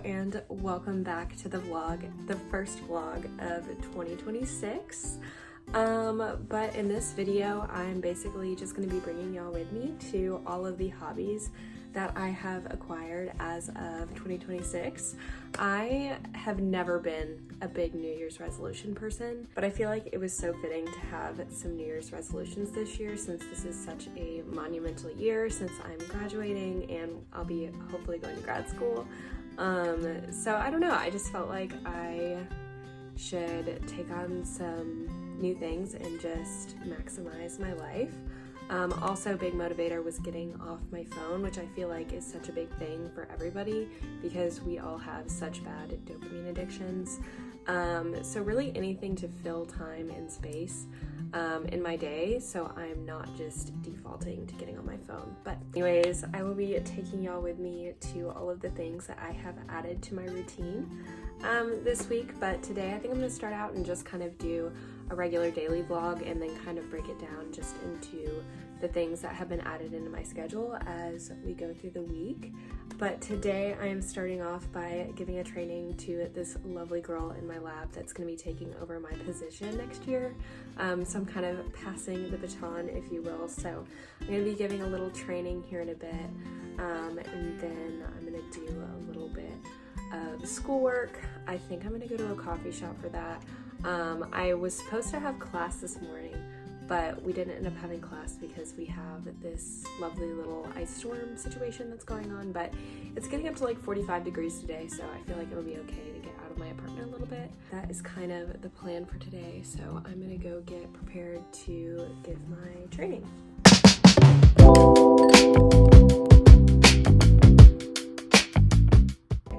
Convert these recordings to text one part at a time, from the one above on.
and welcome back to the vlog, the first vlog of 2026. But in this video, I'm basically just going to be bringing y'all with me to all of the hobbies that I have acquired as of 2026. I have never been a big New Year's resolution person, but I feel like it was so fitting to have some New Year's resolutions this year since this is such a monumental year since I'm graduating and I'll be hopefully going to grad school. So I don't know, I just felt like I should take on some new things and just maximize my life. Also, a big motivator was getting off my phone, which I feel like is such a big thing for everybody because we all have such bad dopamine addictions. So really anything to fill time and space in my day so I'm not just defaulting to getting on my phone. But anyways, I will be taking y'all with me to all of the things that I have added to my routine this week. But today I think I'm going to start out and just kind of do a regular daily vlog and then kind of break it down just into the things that have been added into my schedule as we go through the week. But today I am starting off by giving a training to this lovely girl in my lab that's going to be taking over my position next year. So I'm kind of passing the baton, if you will. So I'm going to be giving a little training here in a bit, and then I'm going to do a little bit of schoolwork. I think I'm going to go to a coffee shop for that. I was supposed to have class this morning, but we didn't end up having class because we have this lovely little ice storm situation that's going on, but it's getting up to like 45 degrees today, so I feel like it'll be okay to get out of my apartment a little bit. That is kind of the plan for today, so I'm gonna go get prepared to give my training.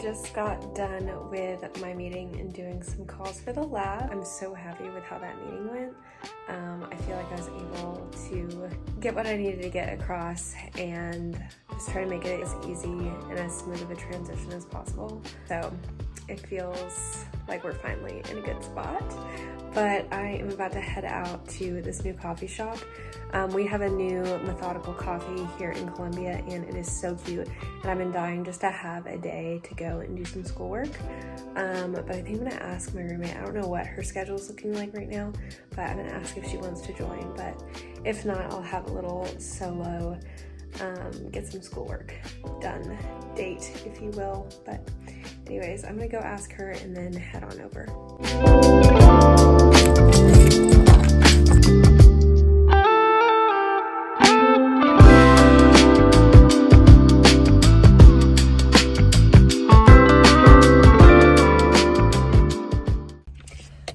Just got done with my meeting and doing some calls for the lab. I'm so happy with how that meeting went. I feel like I was able to get what I needed to get across and just try to make it as easy and as smooth of a transition as possible. So it feels like we're finally in a good spot. But I am about to head out to this new coffee shop. We have a new methodical coffee here in Columbia and it is so cute, and I've been dying just to have a day to go and do some schoolwork. But I think I'm gonna ask my roommate. I don't know what her schedule is looking like right now, but I'm gonna ask if she wants to join. But if not, I'll have a little solo get some schoolwork done date, if you will. But anyways, I'm gonna go ask her and then head on over.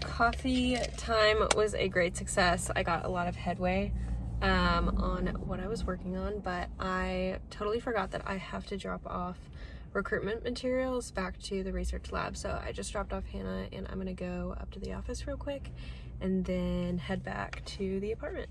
Coffee time was a great success. I got a lot of headway on what I was working on, but I totally forgot that I have to drop off recruitment materials back to the research lab. So I just dropped off Hannah and I'm gonna go up to the office real quick and then head back to the apartment.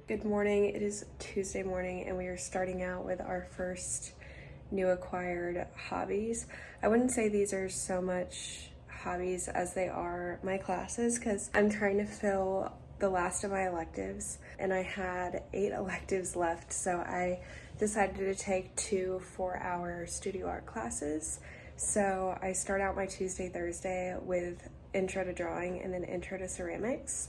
Good morning. It is Tuesday morning and we are starting out with our first new acquired hobbies. I wouldn't say these are so much hobbies as they are my classes because I'm trying to fill the last of my electives and I had 8 electives left, so I decided to take 2 4-hour studio art classes. So I start out my Tuesday, Thursday with intro to drawing and then intro to ceramics.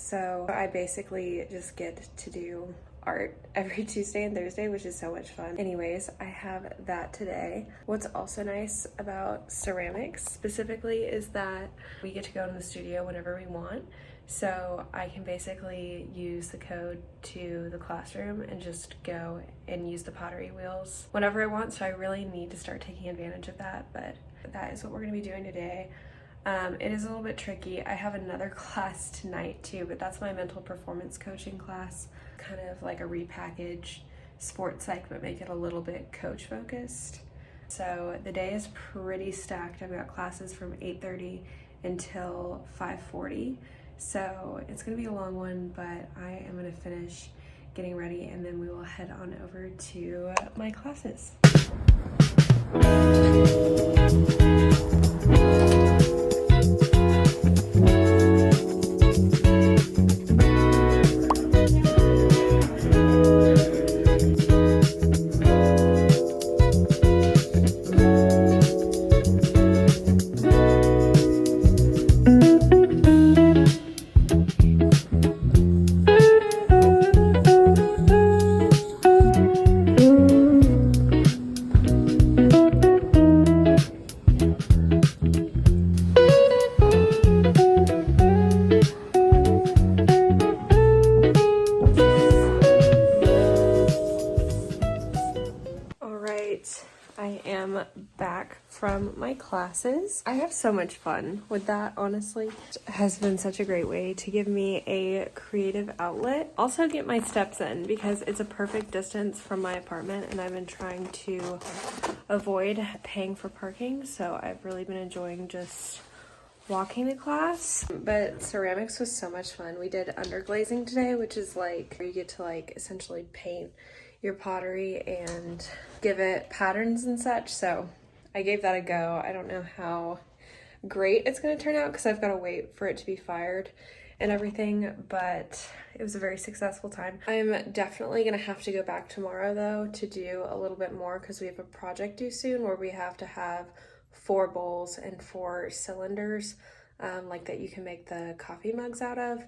So I basically just get to do art every Tuesday and Thursday, which is so much fun. Anyways, I have that today. What's also nice about ceramics specifically is that we get to go in the studio whenever we want. So I can basically use the code to the classroom and just go and use the pottery wheels whenever I want. So I really need to start taking advantage of that, but that is what we're gonna be doing today. It is a little bit tricky. I have another class tonight too, but that's my mental performance coaching class, kind of like a repackage sports psych, but make it a little bit coach focused. So the day is pretty stacked. I've got classes from 8:30 until 5:40. So it's gonna be a long one, but I am gonna finish getting ready and then we will head on over to my classes. I am back from my classes. I have so much fun with that, honestly. It has been such a great way to give me a creative outlet. Also get my steps in because it's a perfect distance from my apartment and I've been trying to avoid paying for parking. So I've really been enjoying just walking to class. But ceramics was so much fun. We did underglazing today, which is like where you get to like essentially paint your pottery and give it patterns and such. So I gave that a go. I don't know how great it's going to turn out because I've got to wait for it to be fired and everything, but it was a very successful time. I'm definitely going to have to go back tomorrow though to do a little bit more because we have a project due soon where we have to have 4 bowls and 4 cylinders like that you can make the coffee mugs out of.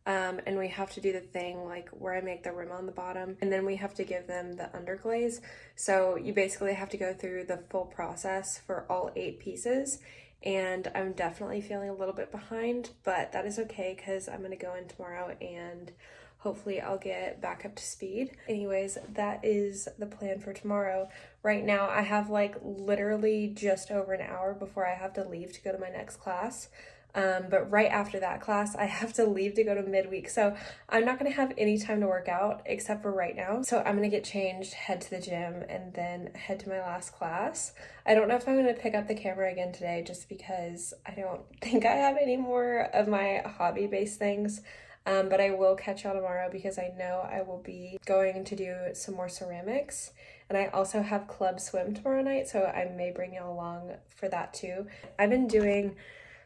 And we have to do the thing like where I make the rim on the bottom and then we have to give them the underglaze. So you basically have to go through the full process for all 8 pieces. And I'm definitely feeling a little bit behind, but that is okay because I'm going to go in tomorrow and hopefully I'll get back up to speed. Anyways, that is the plan for tomorrow. Right now I have like literally just over an hour before I have to leave to go to my next class. But right after that class, I have to leave to go to midweek. So I'm not going to have any time to work out except for right now. So I'm going to get changed, head to the gym, and then head to my last class. I don't know if I'm going to pick up the camera again today just because I don't think I have any more of my hobby-based things. But I will catch y'all tomorrow because I know I will be going to do some more ceramics. And I also have club swim tomorrow night, so I may bring y'all along for that too. I've been doing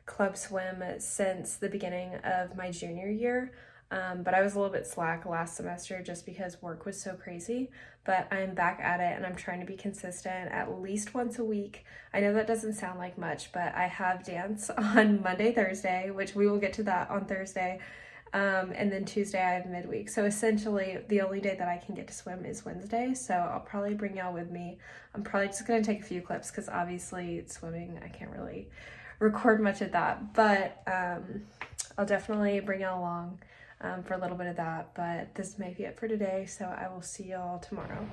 club swim since the beginning of my junior year, but I was a little bit slack last semester just because work was so crazy. But I'm back at it and I'm trying to be consistent at least once a week. I know that doesn't sound like much, but I have dance on Monday, Thursday, which we will get to that on Thursday. And then Tuesday I have midweek. So essentially the only day that I can get to swim is Wednesday. So I'll probably bring y'all with me. I'm probably just going to take a few clips because obviously swimming, I can't really record much of that, but I'll definitely bring y'all along for a little bit of that. But this may be it for today, so I will see y'all tomorrow.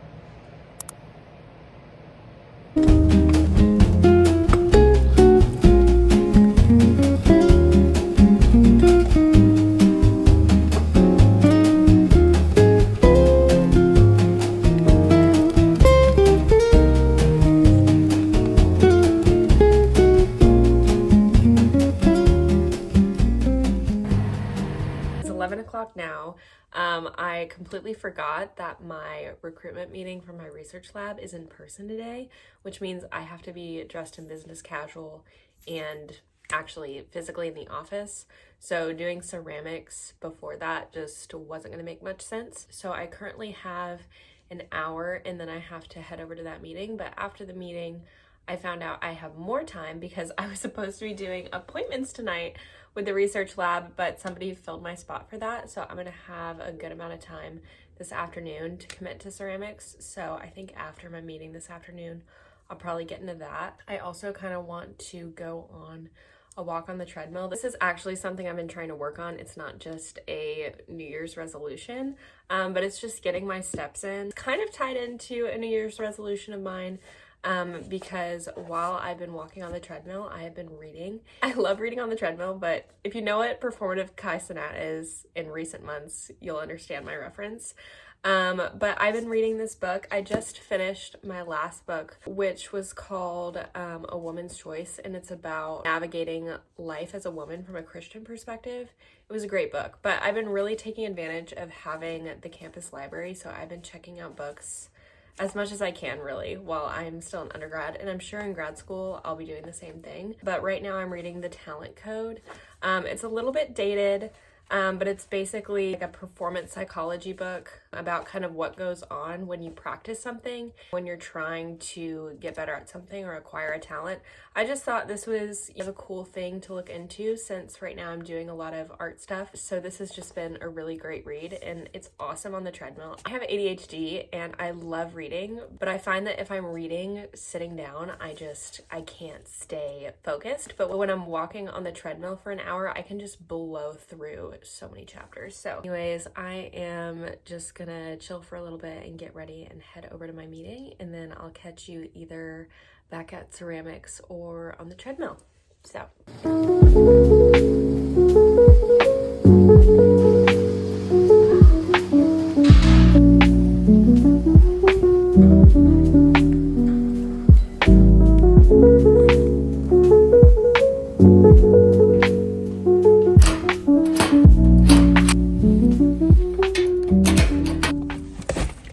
Now. I completely forgot that my recruitment meeting for my research lab is in person today, which means I have to be dressed in business casual and actually physically in the office. So doing ceramics before that just wasn't going to make much sense. So I currently have an hour and then I have to head over to that meeting. But after the meeting, I found out I have more time because I was supposed to be doing appointments tonight with the research lab, but somebody filled my spot for that. So I'm going to have a good amount of time this afternoon to commit to ceramics. So I think after my meeting this afternoon, I'll probably get into that. I also kind of want to go on a walk on the treadmill. This is actually something I've been trying to work on. It's not just a New Year's resolution, but it's just getting my steps in. It's kind of tied into a New Year's resolution of mine. because while I've been walking on the treadmill, I have been reading. I love reading on the treadmill, but if you know what performative kaizenat is in recent months, you'll understand my reference. But I've been reading this book. I just finished my last book, which was called A Woman's Choice, and it's about navigating life as a woman from a Christian perspective. It was a great book, but I've been really taking advantage of having the campus library, so I've been checking out books as much as I can, really, while I'm still an undergrad, and I'm sure in grad school I'll be doing the same thing. But right now I'm reading The Talent Code. It's a little bit dated, but it's basically like a performance psychology book about kind of what goes on when you practice something, when you're trying to get better at something or acquire a talent. I just thought this was a cool thing to look into since right now I'm doing a lot of art stuff. So this has just been a really great read, and it's awesome on the treadmill. I have ADHD and I love reading, but I find that if I'm reading sitting down, I can't stay focused. But when I'm walking on the treadmill for an hour, I can just blow through so many chapters. So anyways, I am just gonna chill for a little bit and get ready and head over to my meeting, and then I'll catch you either back at ceramics or on the treadmill. So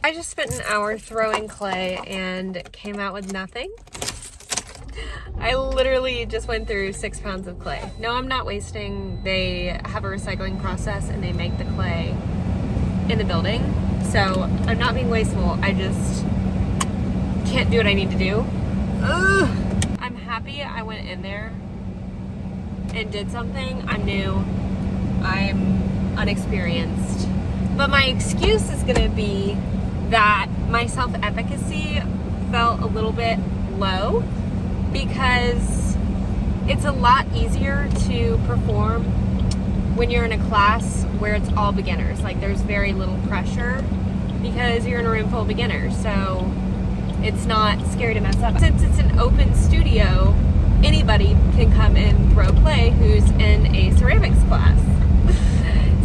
I just spent an hour throwing clay and came out with nothing. I literally just went through 6 pounds of clay. No, I'm not wasting. They have a recycling process and they make the clay in the building. So I'm not being wasteful. I just can't do what I need to do. Ugh. I'm happy I went in there and did something. I'm new. I'm unexperienced. But my excuse is gonna be that my self-efficacy felt a little bit low because it's a lot easier to perform when you're in a class where it's all beginners. Like there's very little pressure because you're in a room full of beginners, so it's not scary to mess up. Since it's an open studio, anybody can come and throw clay who's in a ceramics class.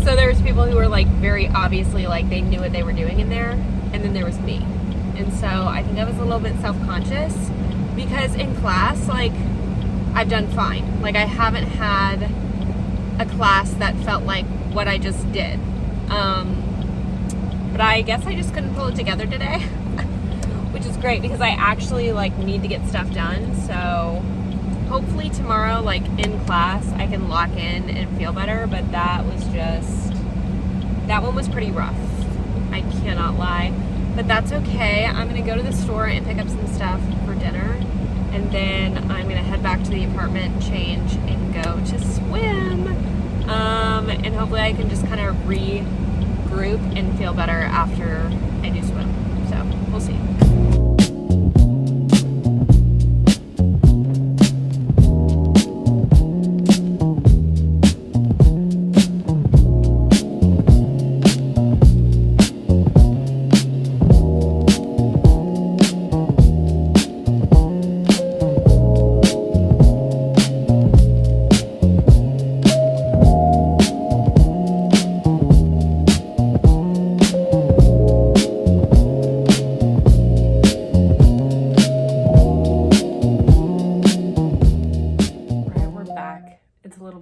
So there's people who were like very obviously like they knew what they were doing in there, and then there was me. And so I think I was a little bit self-conscious because in class, like, I've done fine. Like, I haven't had a class that felt like what I just did. But I guess I just couldn't pull it together today, which is great because I actually, like, need to get stuff done. So hopefully tomorrow, like, in class, I can lock in and feel better. But that one was pretty rough. I cannot lie. But that's okay. I'm going to go to the store and pick up some stuff for dinner. And then I'm going to head back to the apartment, change, and go to swim. And hopefully I can just kind of regroup and feel better after I do swim. So we'll see.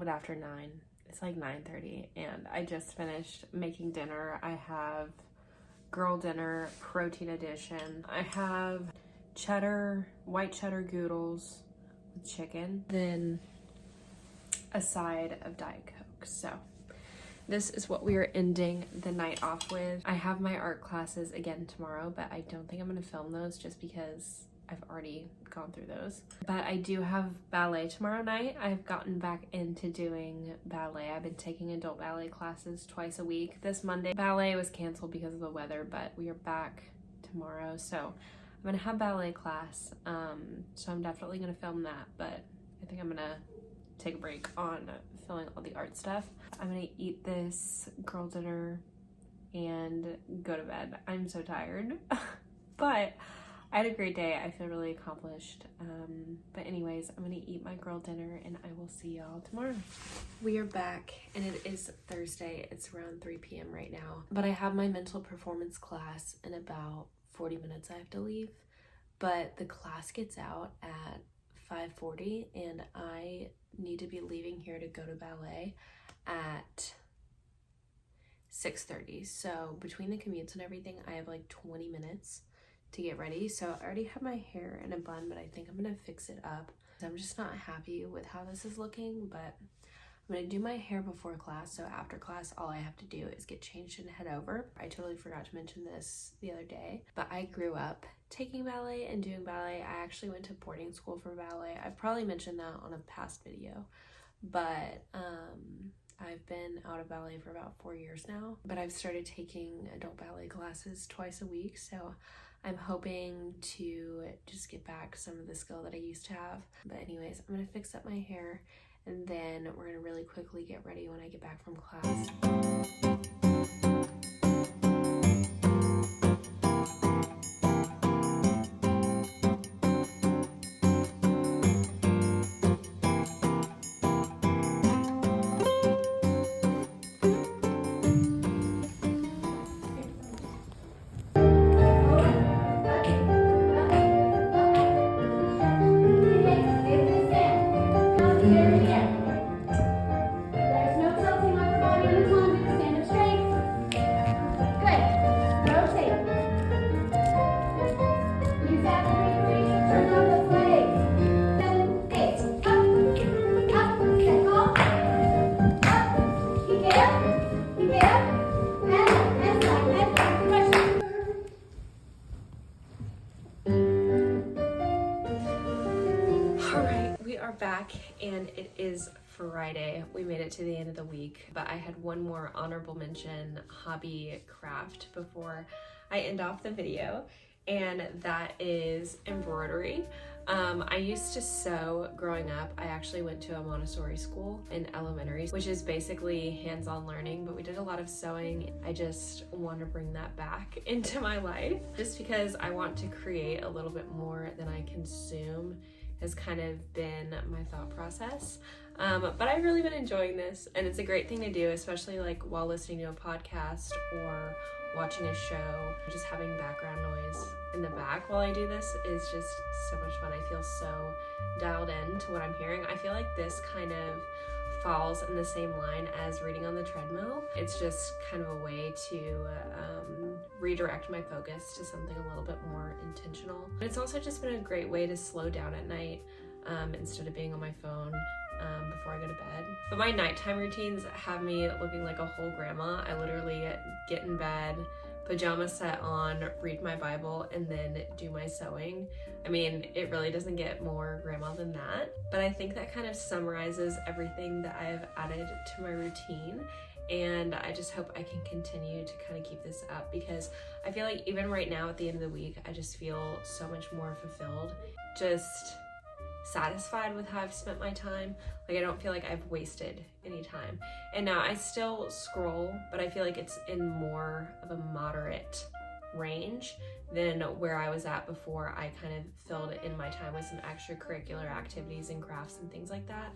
After 9. It's like 9:30 and I just finished making dinner. I have girl dinner, protein edition. I have white cheddar goodles with chicken, then a side of Diet Coke. So this is what we are ending the night off with. I have my art classes again tomorrow, but I don't think I'm gonna film those just because I've already gone through those. But I do have ballet tomorrow night. I've gotten back into doing ballet. I've been taking adult ballet classes twice a week. This Monday, ballet was canceled because of the weather, but we are back tomorrow. So I'm gonna have ballet class. So I'm definitely gonna film that, but I think I'm gonna take a break on filming all the art stuff. I'm gonna eat this girl dinner and go to bed. I'm so tired, but I had a great day. I feel really accomplished. But anyways, I'm gonna eat my girl dinner and I will see y'all tomorrow. We are back and it is Thursday. It's around 3 p.m. right now. But I have my mental performance class in about 40 minutes. I have to leave. But the class gets out at 5:40 and I need to be leaving here to go to ballet at 6:30. So between the commutes and everything, I have like 20 minutes to get ready. So I already have my hair in a bun, but I think I'm gonna fix it up. I'm just not happy with how this is looking, but I'm gonna do my hair before class. So after class, all I have to do is get changed and head over. I totally forgot to mention this the other day, but I grew up taking ballet and doing ballet. I actually went to boarding school for ballet. I've probably mentioned that on a past video, but I've been out of ballet for about 4 years now, but I've started taking adult ballet classes twice a week. So I'm hoping to just get back some of the skill that I used to have. But anyways, I'm gonna fix up my hair and then we're gonna really quickly get ready when I get back from class. Back and it is Friday. We made it to the end of the week, but I had one more honorable mention hobby craft before I end off the video, and that is embroidery. I used to sew growing up. I actually went to a Montessori school in elementary, which is basically hands-on learning, but we did a lot of sewing. I just want to bring that back into my life just because I want to create a little bit more than I consume has kind of been my thought process. But I've really been enjoying this, and it's a great thing to do, especially like while listening to a podcast or watching a show. Just having background noise in the back while I do this is just so much fun. I feel so dialed in to what I'm hearing. I feel like this kind of falls in the same line as reading on the treadmill. It's just kind of a way to redirect my focus to something a little bit more intentional. It's also just been a great way to slow down at night instead of being on my phone before I go to bed. But my nighttime routines have me looking like a whole grandma. I literally get in bed, pajama set on, read my Bible, and then do my sewing. I mean, it really doesn't get more grandma than that, but I think that kind of summarizes everything that I've added to my routine. And I just hope I can continue to kind of keep this up, because I feel like even right now at the end of the week, I just feel so much more fulfilled, just satisfied with how I've spent my time. Like, I don't feel like I've wasted any time. And now I still scroll, but I feel like it's in more of a moderate range than where I was at before I kind of filled in my time with some extracurricular activities and crafts and things like that.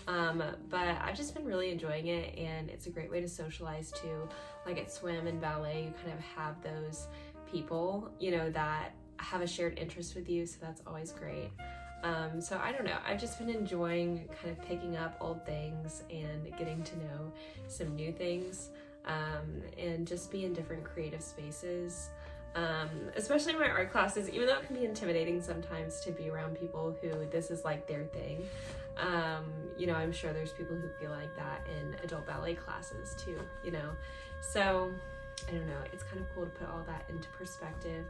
But I've just been really enjoying it, and it's a great way to socialize too. Like at swim and ballet, you kind of have those people, you know, that have a shared interest with you, so that's always great. So I don't know, I've just been enjoying kind of picking up old things and getting to know some new things, and just be in different creative spaces. Especially in my art classes, even though it can be intimidating sometimes to be around people who this is like their thing. You know, I'm sure there's people who feel like that in adult ballet classes too, you know. So I don't know, it's kind of cool to put all that into perspective.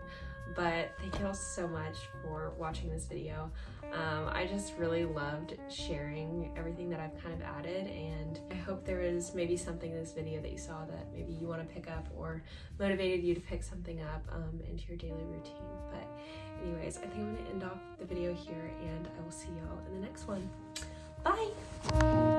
But thank you all so much for watching this video. I just really loved sharing everything that I've kind of added, and I hope there is maybe something in this video that you saw that maybe you want to pick up or motivated you to pick something up into your daily routine. But anyways, I think I'm going to end off the video here, and I will see y'all in the next one. Bye!